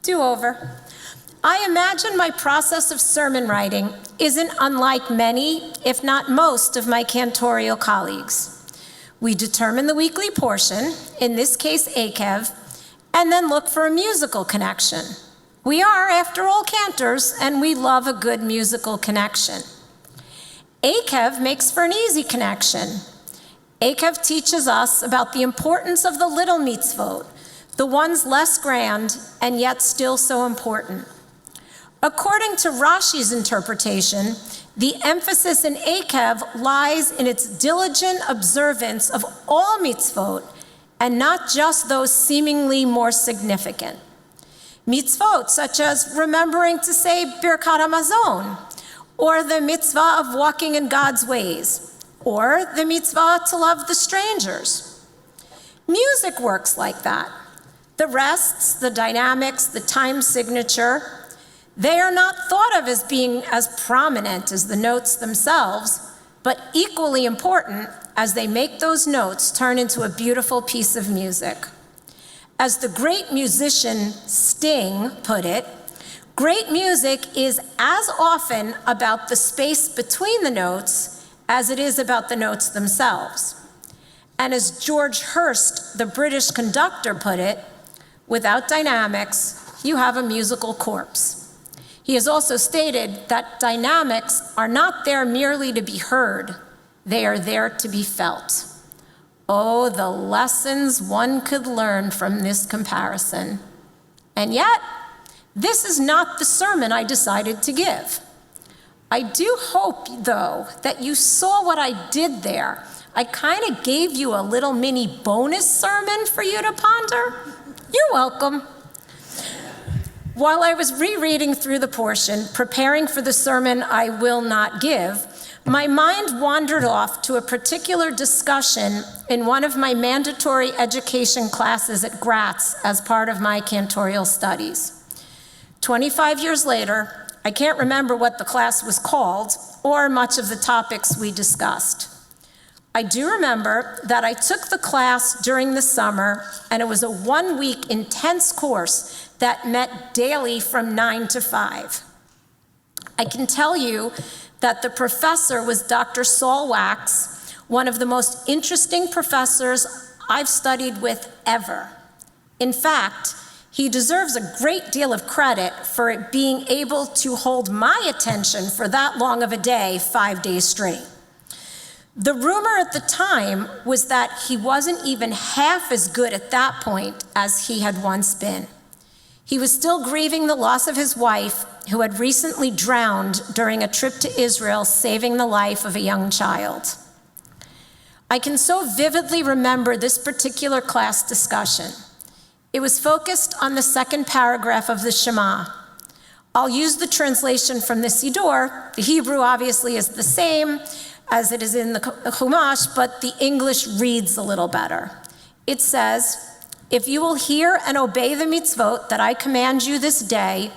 Do-over. I imagine my process of sermon writing isn't unlike many, if not most, of my cantorial colleagues. We determine the weekly portion, in this case Akev, and then look for a musical connection. We are, after all, cantors, and we love a good musical connection. Akev makes for an easy connection. Akev teaches us about the importance of the little mitzvot, the ones less grand and yet still so important. According to Rashi's interpretation, the emphasis in Akev lies in its diligent observance of all mitzvot and not just those seemingly more significant. Mitzvot such as remembering to say Birkat HaMazon, or the mitzvah of walking in God's ways, or the mitzvah to love the strangers. Music works like that. The rests, the dynamics, the time signature, they are not thought of as being as prominent as the notes themselves, but equally important as they make those notes turn into a beautiful piece of music. As the great musician Sting put it, great music is as often about the space between the notes as it is about the notes themselves. And as George Hurst, the British conductor, put it, without dynamics, you have a musical corpse. He has also stated that dynamics are not there merely to be heard, they are there to be felt. Oh, the lessons one could learn from this comparison. And yet, this is not the sermon I decided to give. I do hope, though, that you saw what I did there. I kind of gave you a little mini bonus sermon for you to ponder. You're welcome. While I was rereading through the portion, preparing for the sermon I will not give, my mind wandered off to a particular discussion in one of my mandatory education classes at Gratz as part of my cantorial studies. 25 years later, I can't remember what the class was called or much of the topics we discussed. I do remember that I took the class during the summer, and it was a one-week intense course that met daily from 9 to 5. I can tell you that the professor was Dr. Saul Wax, one of the most interesting professors I've studied with ever. In fact, he deserves a great deal of credit for it being able to hold my attention for that long of a day, 5 days straight. The rumor at the time was that he wasn't even half as good at that point as he had once been. He was still grieving the loss of his wife, who had recently drowned during a trip to Israel, saving the life of a young child. I can so vividly remember this particular class discussion. It was focused on the second paragraph of the Shema. I'll use the translation from the Siddur. The Hebrew obviously is the same as it is in the Chumash, but the English reads a little better. It says, "If you will hear and obey the mitzvot that I command you this day,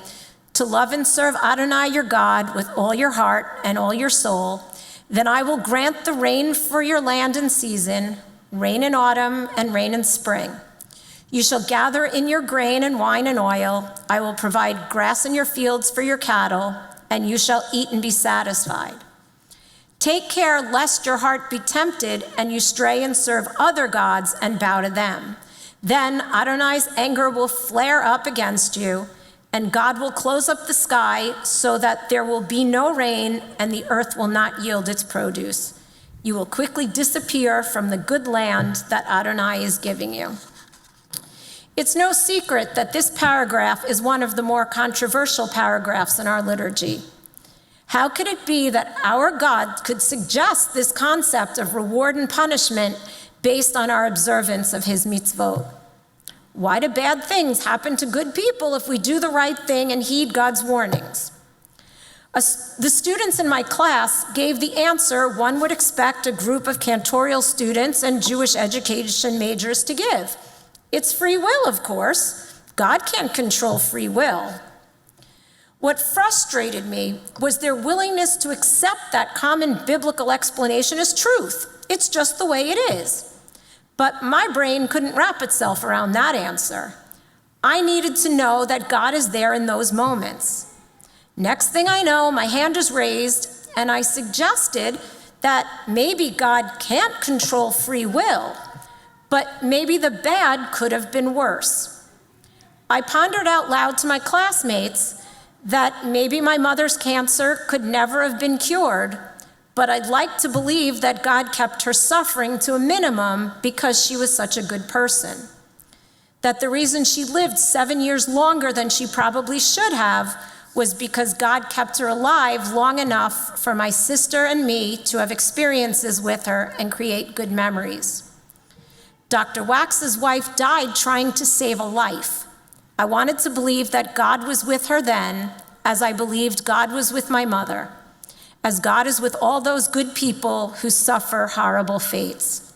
to love and serve Adonai your God with all your heart and all your soul, then I will grant the rain for your land in season, rain in autumn and rain in spring. You shall gather in your grain and wine and oil. I will provide grass in your fields for your cattle, and you shall eat and be satisfied. Take care lest your heart be tempted and you stray and serve other gods and bow to them. Then Adonai's anger will flare up against you, and God will close up the sky so that there will be no rain and the earth will not yield its produce. You will quickly disappear from the good land that Adonai is giving you." It's no secret that this paragraph is one of the more controversial paragraphs in our liturgy. How could it be that our God could suggest this concept of reward and punishment based on our observance of his mitzvot? Why do bad things happen to good people if we do the right thing and heed God's warnings? The students in my class gave the answer one would expect a group of cantorial students and Jewish education majors to give. It's free will, of course. God can't control free will. What frustrated me was their willingness to accept that common biblical explanation as truth. It's just the way it is. But my brain couldn't wrap itself around that answer. I needed to know that God is there in those moments. Next thing I know, my hand is raised, and I suggested that maybe God can't control free will, but maybe the bad could have been worse. I pondered out loud to my classmates that maybe my mother's cancer could never have been cured, but I'd like to believe that God kept her suffering to a minimum because she was such a good person. That the reason she lived 7 years longer than she probably should have was because God kept her alive long enough for my sister and me to have experiences with her and create good memories. Dr. Wax's wife died trying to save a life. I wanted to believe that God was with her then, as I believed God was with my mother, as God is with all those good people who suffer horrible fates.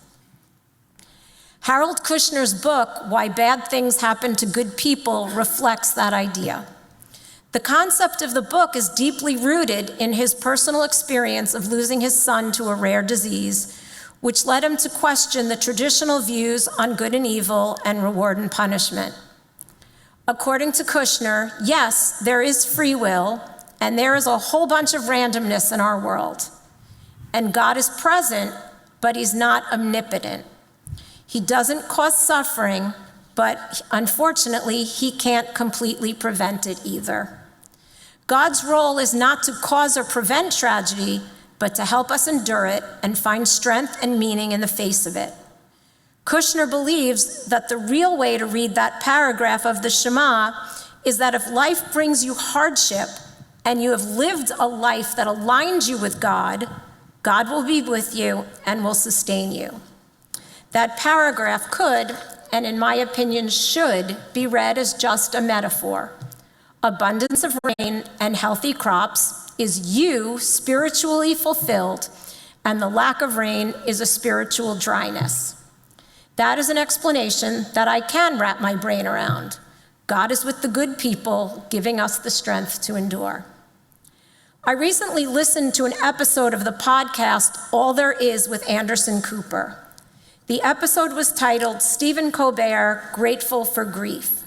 Harold Kushner's book, Why Bad Things Happen to Good People, reflects that idea. The concept of the book is deeply rooted in his personal experience of losing his son to a rare disease, which led him to question the traditional views on good and evil and reward and punishment. According to Kushner, yes, there is free will, and there is a whole bunch of randomness in our world. And God is present, but he's not omnipotent. He doesn't cause suffering, but unfortunately, he can't completely prevent it either. God's role is not to cause or prevent tragedy, but to help us endure it and find strength and meaning in the face of it. Kushner believes that the real way to read that paragraph of the Shema is that if life brings you hardship and you have lived a life that aligns you with God, God will be with you and will sustain you. That paragraph could, and in my opinion should, be read as just a metaphor. Abundance of rain and healthy crops is you spiritually fulfilled, and the lack of rain is a spiritual dryness. That is an explanation that I can wrap my brain around. God is with the good people, giving us the strength to endure. I recently listened to an episode of the podcast, All There Is with Anderson Cooper. The episode was titled, Stephen Colbert, Grateful for Grief.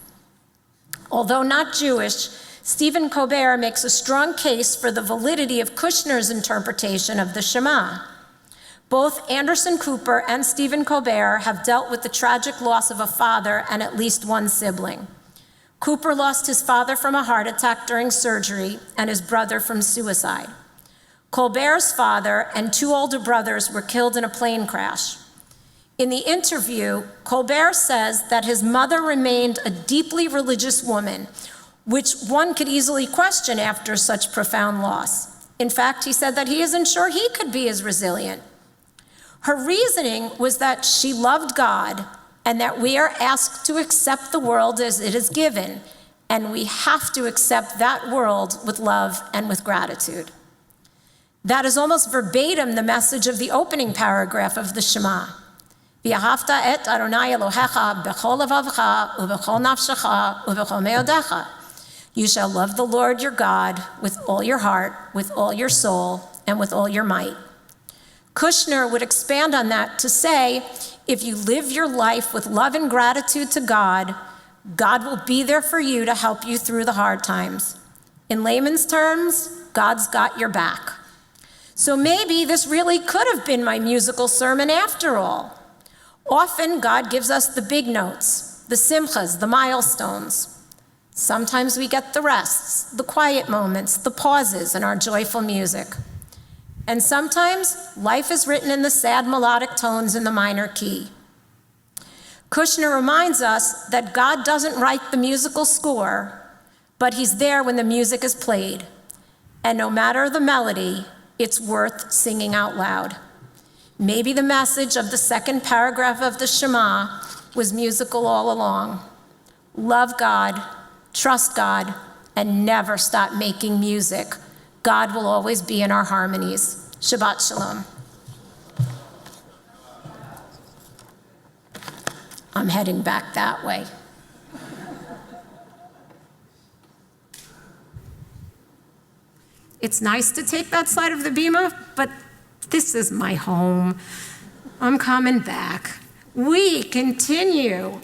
Although not Jewish, Stephen Colbert makes a strong case for the validity of Kushner's interpretation of the Shema. Both Anderson Cooper and Stephen Colbert have dealt with the tragic loss of a father and at least one sibling. Cooper lost his father from a heart attack during surgery and his brother from suicide. Colbert's father and two older brothers were killed in a plane crash. In the interview, Colbert says that his mother remained a deeply religious woman, which one could easily question after such profound loss. In fact, he said that he isn't sure he could be as resilient. Her reasoning was that she loved God and that we are asked to accept the world as it is given, and we have to accept that world with love and with gratitude. That is almost verbatim the message of the opening paragraph of the Shema. V'ahavta et Adonai Elohecha b'chol levavcha u'b'chol nafshecha u'b'chol meodecha. You shall love the Lord your God with all your heart, with all your soul, and with all your might. Kushner would expand on that to say, if you live your life with love and gratitude to God, God will be there for you to help you through the hard times. In layman's terms, God's got your back. So maybe this really could have been my musical sermon after all. Often, God gives us the big notes, the simchas, the milestones. Sometimes we get the rests, the quiet moments, the pauses in our joyful music. And sometimes life is written in the sad melodic tones in the minor key. Kushner reminds us that God doesn't write the musical score, but he's there when the music is played. And no matter the melody, it's worth singing out loud. Maybe the message of the second paragraph of the Shema was musical all along. Love God, trust God, and never stop making music. God will always be in our harmonies. Shabbat Shalom. I'm heading back that way. It's nice to take that side of the bima, but this is my home. I'm coming back. We continue